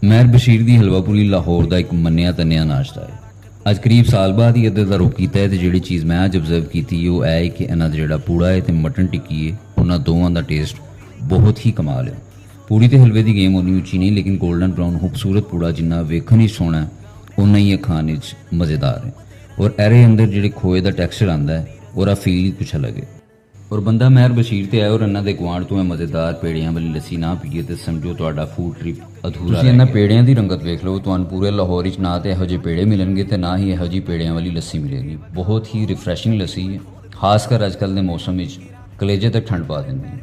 महर बशीर दी हलवापुरी लाहौर का एक मन्निया तन्निया नाश्ता है। अज करीब साल बाद ही अदे दा रुख कीता है ते जिहड़ी चीज़ मैं अज ऑब्जर्व की वो है कि इन्हां दा जिहड़ा पूड़ा है ते मटन टिक्की है उन्हां दोवां दा टेस्ट बहुत ही कमाल है। पूड़ी ते हलवे की गेम उन्नी उच्ची नहीं, लेकिन गोल्डन ब्राउन खूबसूरत पूड़ा जिन्ना वेखण च सोहना है उन्ना ही खाने च मज़ेदार है। और एरे अंदर जिहड़े खोए का टैक्सचर आंदा है और फील ही कुछ अलग है। और बंदा महर बशीर ते आए और इन्हों के गुआढ़ तो मज़ेदार पेड़ियां वाली लस्सी ना पीए तो समझो तो फूड ट्रिप अधूरा। तुसीं इन्हां पेड़ियां की रंगत वेख लो, तुहानूं पूरे लाहौर च ना तो इहो ਜਿਹੇ पेड़े मिलणगे तो ना ही इहो ਜਿਹੀ पेड़ियां वाली लस्सी मिलेगी। बहुत ही रिफ्रैशिंग लस्सी है, खासकर अजकल के मौसम में कलेजे तक ठंड पा देंदी है।